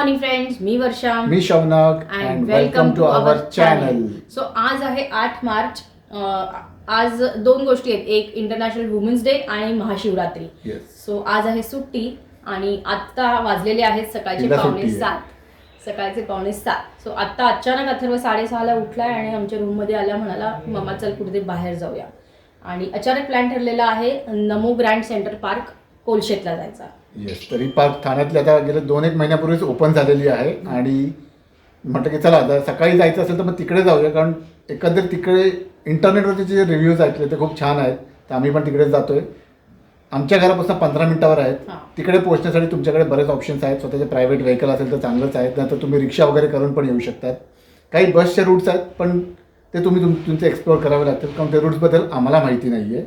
Morning friends, मी वर्षा, मी Shaunak and welcome to our channel. So आज आहे 8 मार्च. आज दोन गोष्टी आहेत, एक इंटरनॅशनल वुमेन्स डे आणि महाशिवरात्री. सो आज आहे सुट्टी आणि आत्ता वाजलेले आहेत सकाळचे 6:45. सकाळचे 6:45. सो आत्ता अचानक अथर्व 6:30ला उठलाय आणि आमच्या रूममध्ये आला, म्हणाला मम्मा चल कुठेतरी बाहेर जाऊया. आणि अचानक प्लॅन ठरलेला आहे नमो ग्रँड सेंटर पार्क कोलशेतला जायचा. तरी पार्क ठाण्यातले आता गेले 2-1 महिन्यापूर्वीच ओपन झालेली आहे आणि म्हटलं की चला आता सकाळी जायचं असेल तर मग तिकडे जाऊया, कारण एकंदर तिकडे इंटरनेटवरचे जे रिव्ह्यूज ऐकले ते खूप छान आहेत, तर आम्ही पण तिकडेच जातोय. आमच्या घरापासून 15 मिनिटावर आहेत. तिकडे पोहोचण्यासाठी तुमच्याकडे बरेच ऑप्शन्स आहेत. स्वतःचे प्रायव्हेट व्हेकल असेल तर चांगलंच आहेत, नंतर तुम्ही रिक्षा वगैरे करून पण येऊ शकतात. काही बसचे रूट्स आहेत पण ते तुम्ही तुमचे एक्सप्लोअर करावे लागतील, कारण ते रूट्सबद्दल आम्हाला माहिती नाही आहे.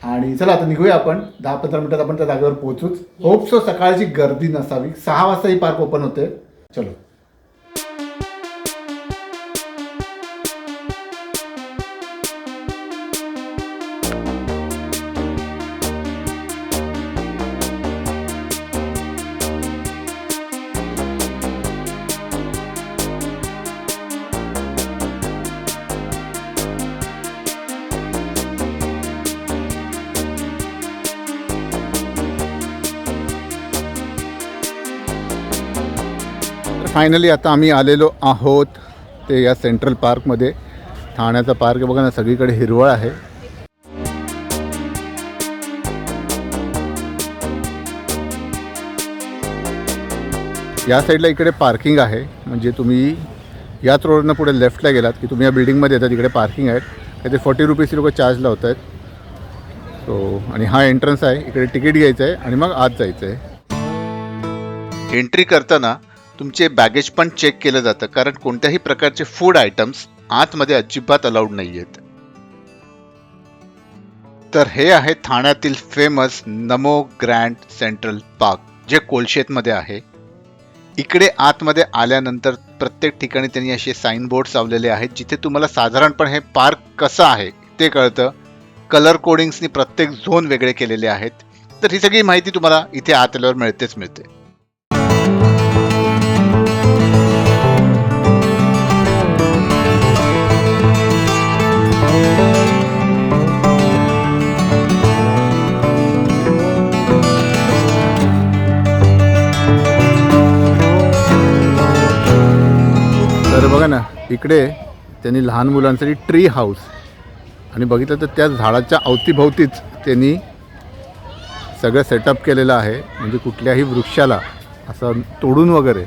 आणि चला आता निघूया आपण. 10-15 मिनिटात आपण त्या जागेवर पोहोचूच. होप सो सकाळची गर्दी नसावी. 6 वाजता ही पार्क ओपन होते. चलो. फायनली आता आम्ही आलेलो आहोत ते या सेंट्रल पार्कमध्ये. ठाण्याचा पार्क आहे बघा ना, सगळीकडे हिरवळ आहे. या साईडला इकडे पार्किंग आहे, म्हणजे तुम्ही याच रोडनं पुढे लेफ्टला गेलात की तुम्ही या बिल्डिंगमध्ये येतात. इकडे पार्किंग आहेत, ते 40 रुपीज लोक चार्ज लावत आहेत. सो आणि हा एंट्रन्स आहे, इकडे तिकीट घ्यायचं आहे आणि मग आत जायचं आहे. एंट्री करताना तुमचे बॅगेज पण चेक केलं जातं, कारण कोणत्याही प्रकारचे फूड आयटम्स आतमध्ये अजिबात अलाउड नाही आहेत. तर हे आहे ठाण्यातील फेमस नमो ग्रँड सेंट्रल पार्क, जे कोलशेतमध्ये आहे. इकडे आतमध्ये आल्यानंतर प्रत्येक ठिकाणी त्यांनी असे साईन बोर्ड लावलेले आहेत, जिथे तुम्हाला साधारणपणे हे पार्क कसं आहे ते कळतं. कलर कोडिंग्सनी प्रत्येक झोन वेगळे केलेले आहेत. तर ही सगळी माहिती तुम्हाला इथे आत आल्यावर मिळते. तर बघा ना, इकडे त्यांनी लहान मुलांसाठी ट्री हाऊस, आणि बघितलं तर त्या झाडाच्या अवतीभोवतीच त्यांनी सगळं सेटअप केलेलं आहे, म्हणजे कुठल्याही वृक्षाला असं तोडून वगैरे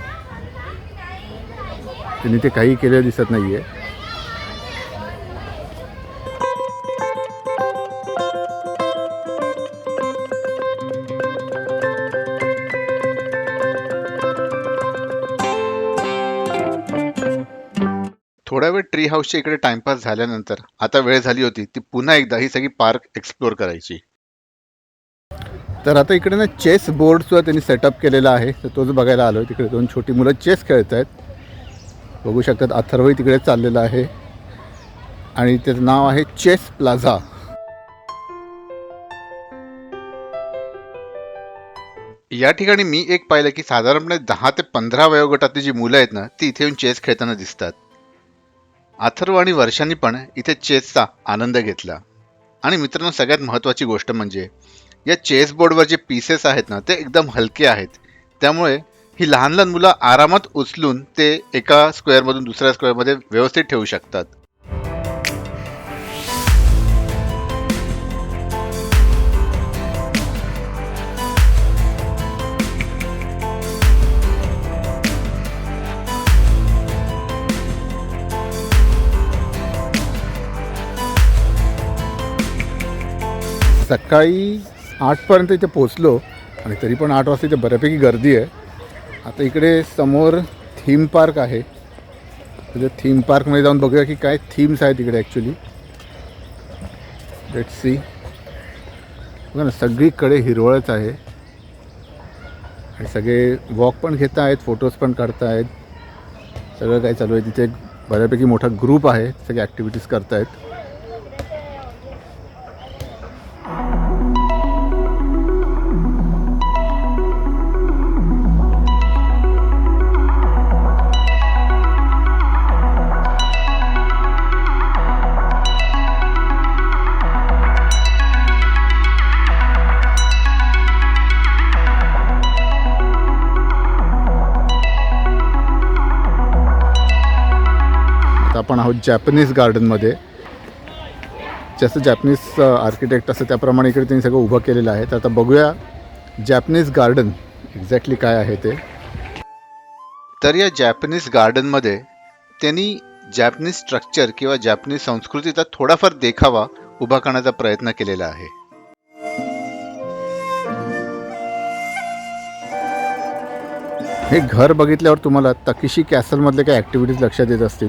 त्यांनी ते काही केलेलं दिसत नाही आहे. थोडा वेळ ट्री हाऊसच्या इकडे टाइमपास झाल्यानंतर आता वेळ झाली होती ती पुन्हा एकदा ही सगळी पार्क एक्सप्लोअर करायची. तर आता इकडे ना चेस बोर्डसुद्धा त्यांनी सेटअप केलेला आहे, तर तोच बघायला आलो. तिकडे 2 छोटी मुलं चेस खेळत आहेत, बघू शकतात. अथर्वही तिकडे चाललेला आहे आणि त्याचं नाव आहे चेस प्लाझा. या ठिकाणी मी एक पाहिलं की साधारणपणे 10 ते 15 वयोगटातली जी मुलं आहेत ना, ती इथे येऊन चेस खेळताना दिसतात. अथर्व आणि वर्षांनी पण इथे चेसचा आनंद घेतला. आणि मित्रांनो, सगळ्यात महत्त्वाची गोष्ट म्हणजे या चेस बोर्डवर जे पीसेस आहेत ना, ते एकदम हलके आहेत. त्यामुळे ही लहान लहान मुलं आरामात उचलून ते एका स्क्वेअरमधून दुसऱ्या स्क्वेअरमध्ये व्यवस्थित ठेवू शकतात. सकाळी 8पर्यंत इथे पोचलो आणि तरी पण 8 वाजता इथे बऱ्यापैकी गर्दी आहे. आता इकडे समोर थीम पार्क आहे, तर थीम पार्कमध्ये जाऊन बघूया की काय थीम्स आहेत इकडे ॲक्च्युली. Let's see. बघा ना, सगळीकडे हिरवळच आहे आणि सगळे वॉक पण घेत आहेत, फोटोज पण काढत आहेत. सगळं काय चालू आहे. तिथे बऱ्यापैकी मोठा ग्रुप आहे, सगळे ॲक्टिव्हिटीज करत आहेत. आपण आहोत जॅपनीज गार्डनमध्ये. जसं जॅपनीज आर्किटेक्ट असं त्याप्रमाणे इकडे त्यांनी सगळं उभं केलेलं आहे. तर आता बघूया जॅपनीज गार्डन एक्झॅक्टली काय आहे ते. तर या जॅपनीज गार्डनमध्ये त्यांनी जॅपनीज स्ट्रक्चर किंवा जॅपनीज संस्कृतीचा थोडाफार देखावा उभा करण्याचा प्रयत्न केलेला आहे. हे घर बघितल्यावर तुम्हाला तकिशी कॅसलमधले काही ॲक्टिव्हिटीज लक्षात येत असतील.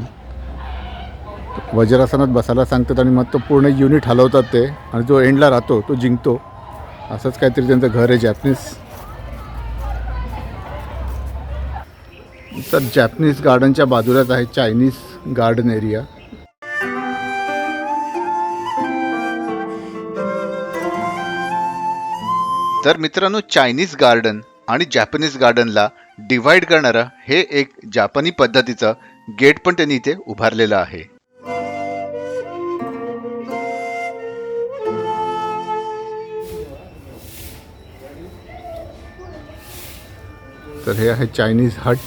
वज्रासनात बसायला सांगतात आणि मग तो पूर्ण युनिट हलवतात ते, आणि जो एंडला राहतो तो जिंकतो. असंच काहीतरी त्यांचं घर आहे जॅपनीज. तर जॅपनीज गार्डनच्या बाजूलाच आहे चायनीज गार्डन एरिया. तर मित्रांनो, चायनीज गार्डन आणि जॅपनीज गार्डनला डिव्हाइड करणारं हे एक जापानी पद्धतीचं गेट पण त्यांनी इथे उभारलेलं आहे. तर हे आहे चायनीज हट.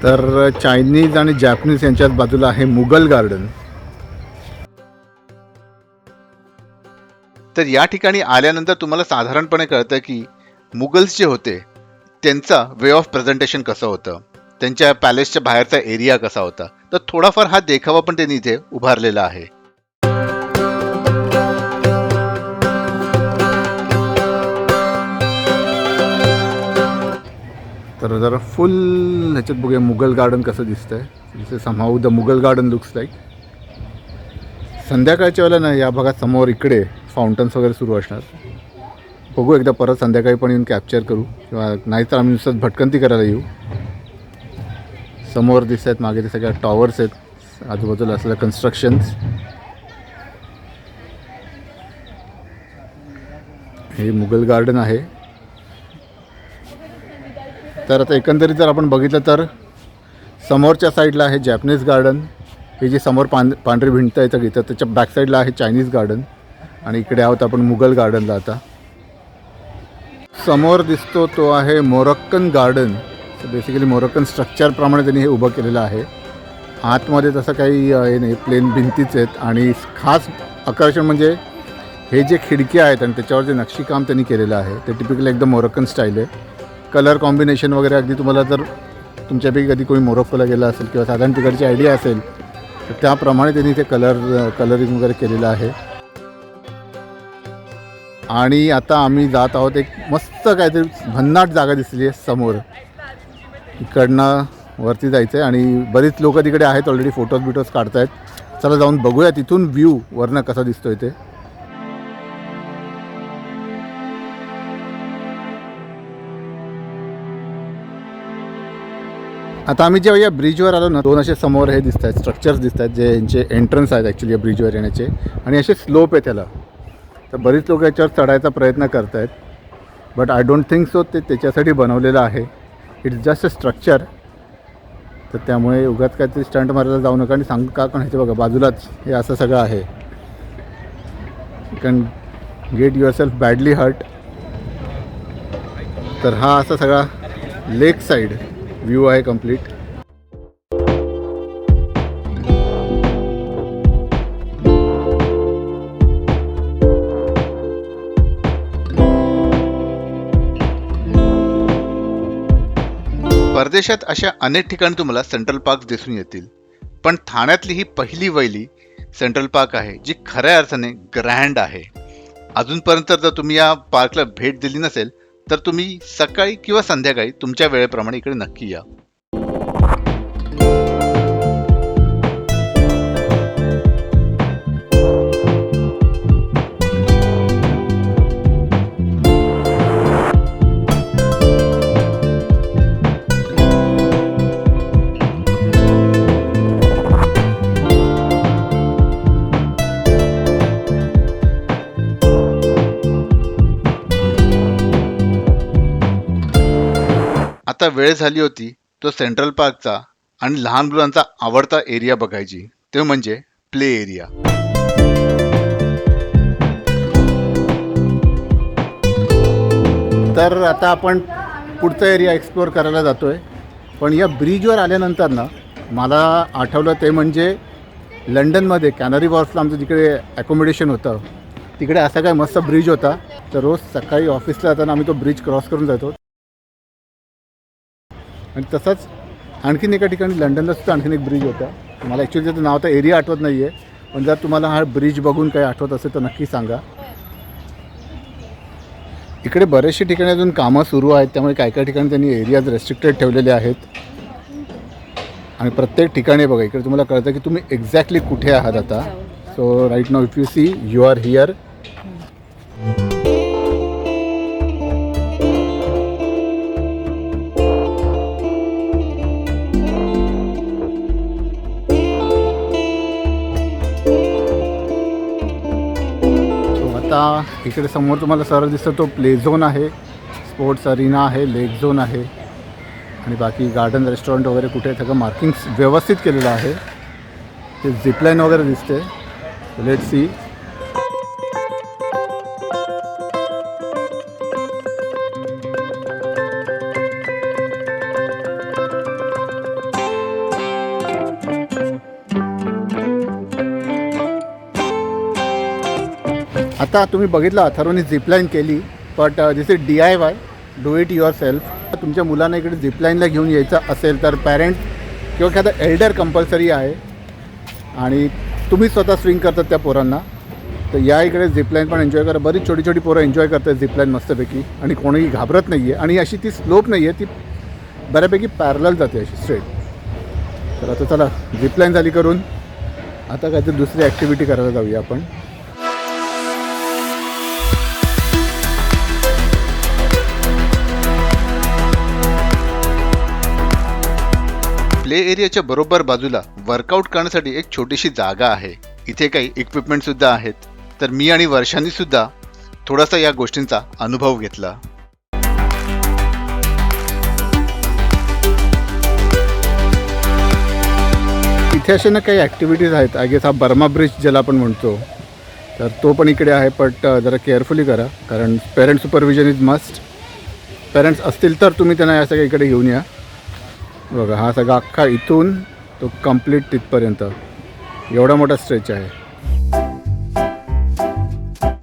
तर चायनीज आणि जॅपनीज यांच्याच बाजूला आहे मुघल गार्डन. तर या ठिकाणी आल्यानंतर तुम्हाला साधारणपणे कळतं की मुघल्स जे होते त्यांचा वे ऑफ प्रेझेंटेशन कसं होतं, त्यांच्या पॅलेसच्या बाहेरचा एरिया कसा होता. तर थोडाफार हा देखावा पण त्यांनी इथे उभारलेला आहे. तर जरा फुल ह्याच्यात बघूया मुघल गार्डन कसं दिसतंय. This somehow the Mughal garden looks like. संध्याकाळच्या वेळेला ना या भागात समोर इकडे फाउंटन्स वगैरे सुरू असणार. बघू एकदा परत संध्याकाळी पण येऊन कॅप्चर करू, किंवा नाहीतर आम्ही नुसतं भटकंती करायला येऊ. समोर दिसत आहेत, मागे ते सगळ्या टॉवर्स आहेत, आजूबाजूला असलेल्या कन्स्ट्रक्शन्स. हे मुघल गार्डन आहे. तर आता एकंदरीत जर आपण बघितलं तर समोरच्या साईडला आहे जॅपनीज गार्डन. हे जे समोर पांढरी भिंत आहे तर त्याच्या बॅक साईडला आहे चायनीज गार्डन, आणि इकडे आहोत आपण मुघल गार्डनला. आता समोर दिसतो तो आहे मोरक्कन गार्डन. बेसिकली मोरक्कन स्ट्रक्चरप्रमाणे त्यांनी हे उभं केलेलं आहे. आतमध्ये तसं काही हे नाही, प्लेन भिंतीच आहेत. आणि खास आकर्षण म्हणजे हे जे खिडक्या आहेत आणि त्याच्यावर जे नक्षीकाम त्यांनी केलेलं आहे ते टिपिकली एकदम मोरक्कन स्टाईल आहे. कलर कॉम्बिनेशन वगैरे अगदी तुम्हाला जर तुमच्यापैकी कधी कोणी मोरक्कोला गेला असेल किंवा साधारण तिकडची आयडिया असेल तर त्याप्रमाणे त्यांनी ते कलरिंग वगैरे केलेलं आहे. आणि आता आम्ही जात आहोत एक मस्त काहीतरी भन्नाट जागा दिसली आहे समोर. इकडनं वरती जायचं आहे आणि बरीच लोक तिकडे आहेत ऑलरेडी, फोटोज काढत आहेत. चला जाऊन बघूया तिथून व्ह्यू वरनं कसा दिसतोय ते. आता आम्ही जेव्हा या ब्रिजवर आलो ना, दोन असे समोर हे दिसत आहेत, स्ट्रक्चर्स दिसत आहेत जे यांचे एंट्रन्स आहेत ॲक्च्युली या ब्रिजवर येण्याचे. आणि असे स्लोप आहे त्याला. तर बरीच लोक याच्यावर चढायचा प्रयत्न करत आहेत. But I don't think so ते त्याच्यासाठी बनवलेलं आहे. It's just a structure. तर त्यामुळे उगाच काहीतरी स्टंट मारायला जाऊ नका. आणि सांग का, कारण ह्याचे बघा बाजूलाच हे असं सगळं आहे. You can get yourself badly hurt. तर हा असा सगळा लेक साईड व्ह्यू आहे कम्प्लीट. परदेशात अशा अनेक ठिकाणी तुम्हाला सेंट्रल पार्क दिसून येतील, पण ठाण्यातली ही पहिली वहिली सेंट्रल पार्क आहे जी खऱ्या अर्थाने ग्रँड आहे. अजूनपर्यंत जर तुम्ही या पार्कला भेट दिली नसेल तर तुम्ही सकाळी किंवा संध्याकाळी तुमच्या वेळेप्रमाणे इकडे नक्की या. आता वेळ झाली होती तो सेंट्रल पार्कचा आणि लहान मुलांचा आवडता एरिया बघायची, ते म्हणजे प्ले एरिया. तर आता आपण पुढचा एरिया एक्सप्लोअर करायला जातो आहे. पण या ब्रिजवर आल्यानंतर ना मला आठवलं ते म्हणजे लंडनमध्ये कॅनरी वॉर्फला आमचं जिकडे ॲकोमोडेशन होतं तिकडे असा काय मस्त ब्रिज होता. तर रोज सकाळी ऑफिसला जाताना आम्ही तो ब्रिज क्रॉस करून जातो. आणि तसंच आणखीन एका ठिकाणी लंडनला सुद्धा आणखीन एक ब्रिज होता. मला ॲक्च्युली त्याचं नाव तर एरिया आठवत नाही आहे, पण जर तुम्हाला हा ब्रिज बघून काही आठवत असेल तर नक्की सांगा. इकडे बरेचसे ठिकाणी अजून कामं सुरू आहेत, त्यामुळे काही काही ठिकाणी त्यांनी एरियाज रेस्ट्रिक्टेड ठेवलेले आहेत. आणि प्रत्येक ठिकाणी बघा इकडे तुम्हाला कळतं की तुम्ही एक्झॅक्टली कुठे आहात आता. So right now if you see you are here. आता इकडे समोर तुम्हाला सरळ दिसतं तो प्ले झोन आहे, स्पोर्ट्स अरिना आहे, लेक झोन आहे आणि बाकी गार्डन रेस्टॉरंट वगैरे कुठे सगळं मार्किंग्स व्यवस्थित केलेलं आहे. ते झिपलाईन वगैरे दिसते. Let's see. आता तुम्ही बघितलं अथर्वने झिपलाईन केली, but this is DIY, do it your self. तुमच्या मुलांना इकडे झिपलाईनला घेऊन यायचं असेल तर पॅरेंट्स किंवा एखादा एल्डर कंपल्सरी आहे आणि तुम्ही स्वतः स्विंग करतात त्या पोरांना, तर या इकडे झिपलाईन पण एन्जॉय करा. बरीच छोटी छोटी पोरं एन्जॉय करतात झिपलाईन मस्तपैकी आणि कोणीही घाबरत नाही आहे. आणि अशी ती स्लोप नाही आहे, ती बऱ्यापैकी पॅरलल जाते अशी स्ट्रेट. तर आता चला झिपलाईन झाली करून, आता काहीतरी दुसरी ॲक्टिव्हिटी करायला जाऊया आपण. प्ले एरियाच्या बरोबर बाजूला वर्कआउट करण्यासाठी एक छोटीशी जागा आहे. इथे काही इक्विपमेंट सुद्धा आहेत. तर मी आणि वर्षांनी सुद्धा थोडासा या गोष्टींचा अनुभव घेतला. इथे असे ना काही ॲक्टिव्हिटीज आहेत. आय गेस हा बर्मा ब्रिज ज्याला आपण म्हणतो, तर तो पण इकडे आहे. बट जरा केअरफुली करा, कारण parent supervision is must. Parents असतील तर तुम्ही त्यांना या सगळ्या इकडे घेऊन या. बघा हा सगळा अख्खा इथून तो कंप्लीट तिथपर्यंत एवढा मोठा स्ट्रेच आहे.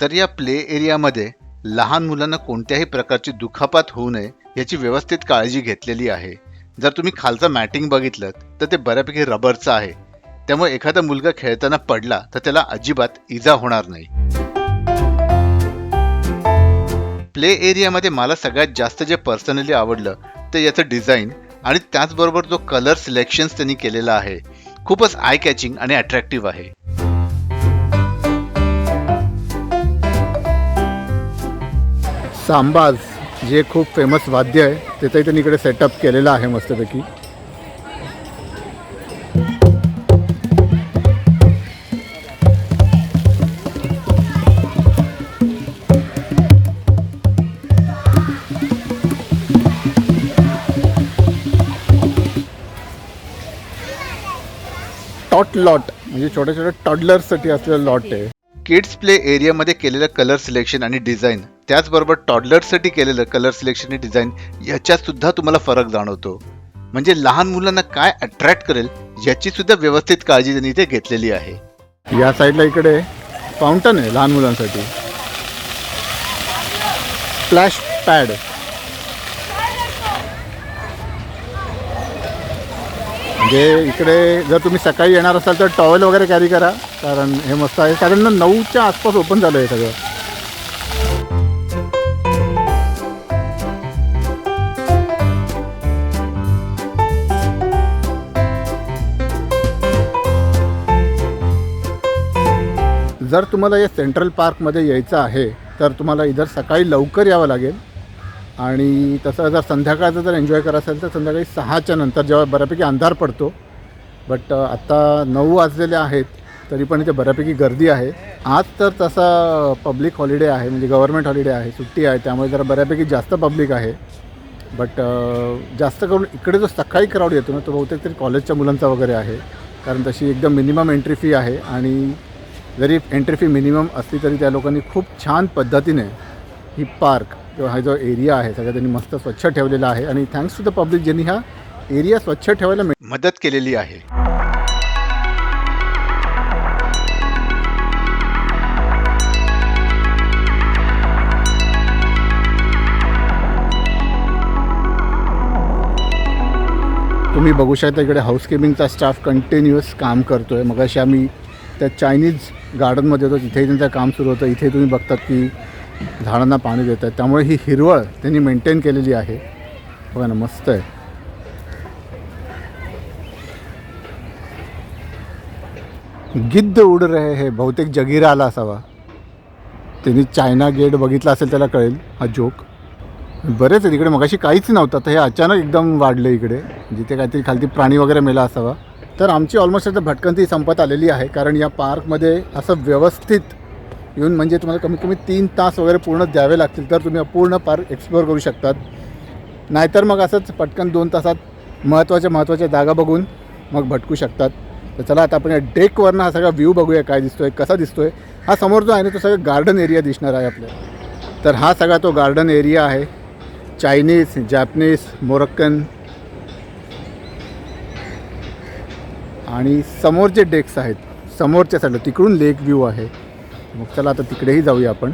तर या प्ले एरियामध्ये लहान मुलांना कोणत्याही प्रकारची दुखापत होऊ नये याची व्यवस्थित काळजी घेतलेली आहे. जर तुम्ही खालचं मॅटिंग बघितलं तर ते बऱ्यापैकी रबरचं आहे, त्यामुळे एखादा मुलगा खेळताना पडला तर त्याला अजिबात इजा होणार नाही. प्ले एरियामध्ये मला सगळ्यात जास्त जे पर्सनली आवडलं ते याचं डिझाईन आणि त्याचबरोबर जो कलर सिलेक्शन्स त्यांनी केलेला आहे, खूपच आय कॅचिंग आणि अट्रॅक्टिव्ह आहे. सांबाज जे खूप फेमस वाद्य आहे त्याचंही त्यांनी इकडे सेटअप केलेलं आहे मस्तपैकी. टॉट लॉट म्हणजे छोट्या छोट्या टॉडलर्ससाठी असलेलं लॉट आहे. किड्स प्ले एरियामध्ये केलेलं कलर सिलेक्शन आणि डिझाईन, त्याचबरोबर टॉडलर्ससाठी केलेलं कलर सिलेक्शन आणि डिझाईन याच्यात सुद्धा तुम्हाला फरक जाणवतो. म्हणजे लहान मुलांना काय अट्रॅक्ट करेल याची सुद्धा व्यवस्थित काळजी त्यांनी इथे घेतलेली आहे. या साईडला इकडे फाउंटन आहे लहान मुलांसाठी, स्प्लॅश पॅड. म्हणजे इकडे जर तुम्ही सकाळी येणार असाल तर टॉवेल वगैरे कॅरी करा, कारण हे मस्त आहे. साधारण 9च्या आसपास ओपन झालं आहे सगळं. जर तुम्हाला या सेंट्रल पार्कमध्ये यायचं आहे तर तुम्हाला इधर सकाळी लवकर यावं लागेल आणि तसं जर संध्याकाळचं जर एन्जॉय करायचं असेल तर संध्याकाळी 6च्या नंतर जेव्हा बऱ्यापैकी अंधार पडतो. बट आता 9 वाजलेले आहेत तरी पण इथे बऱ्यापैकी गर्दी आहे. आज तर तसा पब्लिक हॉलिडे आहे, म्हणजे गव्हर्मेंट हॉलिडे आहे, सुट्टी आहे, त्यामुळे जरा बऱ्यापैकी जास्त पब्लिक आहे. बट जास्त करून इकडे जो सकाळी क्राऊड येतो ना तो बहुतेक तरी कॉलेजच्या मुलांचा वगैरे आहे, कारण तशी एकदम मिनिमम एंट्री फी आहे. आणि जरी एंट्री फी मिनिमम असली तरी त्या लोकांनी खूप छान पद्धतीने ही पार्क किंवा हा जो एरिया आहे सगळं त्यांनी मस्त स्वच्छ ठेवलेला आहे आणि थँक्स टू द पब्लिक ज्यांनी हा एरिया स्वच्छ ठेवायला मदत केलेली आहे. तुम्ही बघू शकता इकडे हाऊसकीपिंगचा स्टाफ कंटिन्युअस काम करतो आहे. मग अशी आम्ही त्या चायनीज गार्डनमध्ये होतो तिथेही त्यांचं काम सुरू होतं. इथे तुम्ही बघतात की झाडांना पाणी देत आहेत, त्यामुळे ही हिरवळ त्यांनी मेंटेन केलेली आहे. बघा ना, मस्त आहे. गिद्ध उड रहे हे, बहुतेक जगीरा आला असावा. त्यांनी चायना गेट बघितला असेल त्याला कळेल हा जोक. बरेच आहे तिकडे, मगाशी काहीच नव्हतं तर हे अचानक एकदम वाढलं इकडे, जिथे काहीतरी खालती प्राणी वगैरे मेला असावा. तर आमची ऑलमोस्ट आता भटकंती संपत आलेली आहे, कारण या पार्कमध्ये असं व्यवस्थित येऊन म्हणजे तुम्हाला कमीत कमी 3 तास वगैरे पूर्ण द्यावे लागतील तर तुम्ही पूर्ण पार्क एक्सप्लोअर करू शकतात. नाहीतर मग असंच पटकन 2 तासात महत्त्वाच्या जागा बघून मग भटकू शकतात. तर चला आता आपण या डेकवरनं हा सगळा व्ह्यू बघूया काय दिसतोय, कसा दिसतोय. हा समोर जो आहे ना तो सगळं गार्डन एरिया दिसणार आहे आपल्याला. तर हा सगळा तो गार्डन एरिया आहे. चायनीज, जॅपनीज, मोरक्कन आणि समोर जे डेक्स आहेत समोरच्या साईडला तिकडून लेक व्ह्यू आहे. मग चला आता तिकडेही जाऊया आपण.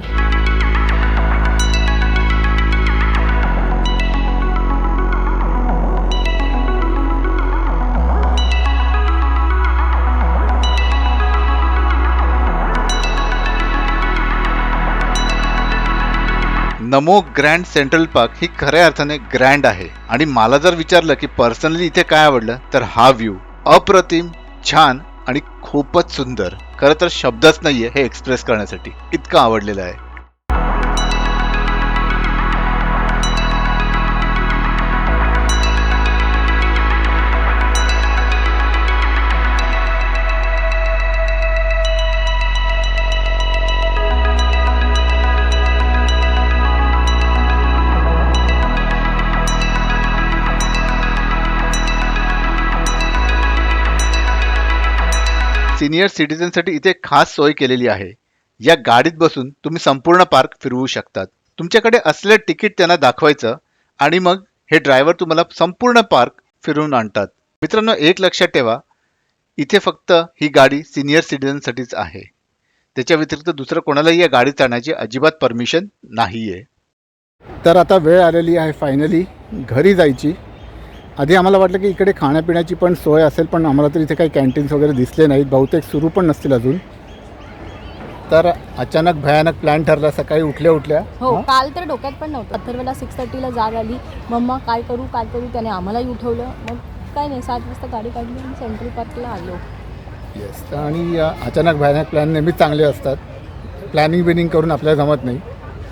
नमो ग्रँड सेंट्रल पार्क ही खऱ्या अर्थाने ग्रँड आहे. आणि मला जर विचारलं की पर्सनली इथे काय आवडलं तर हा व्ह्यू अप्रतिम, छान आणि खूपच सुंदर. खरं तर शब्दच नाहीये हे एक्सप्रेस करण्यासाठी, इतकं आवडलेलं आहे. सिनियर सिटीजनसाठी इथे खास सोय केलेली आहे. या गाडीत बसून तुम्ही संपूर्ण पार्क फिरवू शकतात. तुमच्याकडे असलेलं तिकीट त्यांना दाखवायचं आणि मग हे ड्रायव्हर तुम्हाला संपूर्ण पार्क फिरवून आणतात. मित्रांनो, एक लक्षात ठेवा, इथे फक्त ही गाडी सिनियर सिटीजनसाठीच आहे. त्याच्या व्यतिरिक्त दुसरं कोणालाही या गाडीत चढण्याची अजिबात परमिशन नाही आहे. तर आता वेळ आलेली आहे फायनली घरी जायची. आधी आम्हाला वाटलं की इकडे खाण्यापिण्याची पण सोय असेल, पण आम्हाला तर इथे काही कॅन्टीन्स वगैरे दिसले नाहीत, बहुतेक सुरू पण नसतील अजून. तर अचानक भयानक प्लॅन ठरला सकाळी उठल्या. हो, काल तर डोक्यात पण नव्हतं. अथर्वला 6:30ला जाग आली, मम्मा काय करू. त्याने आम्हालाही उठवलं. मग काय नाही, 7 वाजता गाडी काढली आणि सेंट्रल पार्कला आलो. येस. आणि अचानक भयानक प्लॅन नेहमीच चांगले असतात. प्लॅनिंग करून आपल्याला जमत नाही.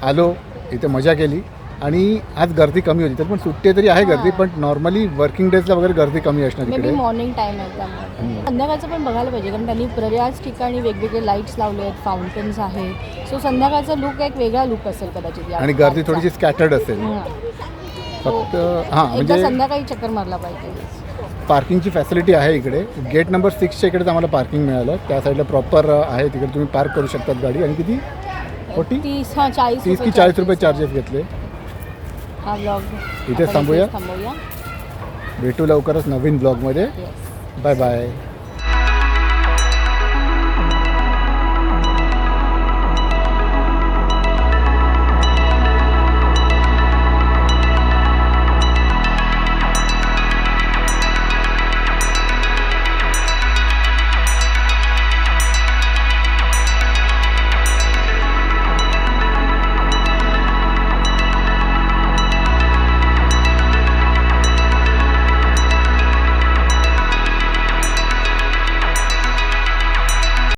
आलो इथे, मजा केली. आणि आज गर्दी कमी होती, तर पण सुट्टी तरी आहे गर्दी, पण नॉर्मली वर्किंग डेजला वगैरे गर्दी कमी असणार मे इकडे. बी मॉर्निंग टाईम आहे त्यामुळे. संध्याकाळचं पण बघायला पाहिजे, कारण त्यांनी बऱ्याच ठिकाणी वेगवेगळे लाईट्स लावले आहेत, फाउंटन्स आहेत. सो संध्याकाळचा लुक एक वेगळा लुक असेल कदाचित. आणि गर्दी थोडीशी स्कॅटर्ड असेल. फक्त म्हणजे संध्याकाळी चक्कर मारला पाहिजे. पार्किंगची फॅसिलिटी आहे इकडे. गेट नंबर 6च्या इकडेच आम्हाला पार्किंग मिळालं. त्या साईडला प्रॉपर आहे, तिकडे तुम्ही पार्क करू शकतात गाडी. आणि किती 30 की 40 रुपये चार्जेस घेतले. हा ब्लॉग इथेच थांबूया. भेटू लवकरच नवीन ब्लॉगमध्ये. Bye bye.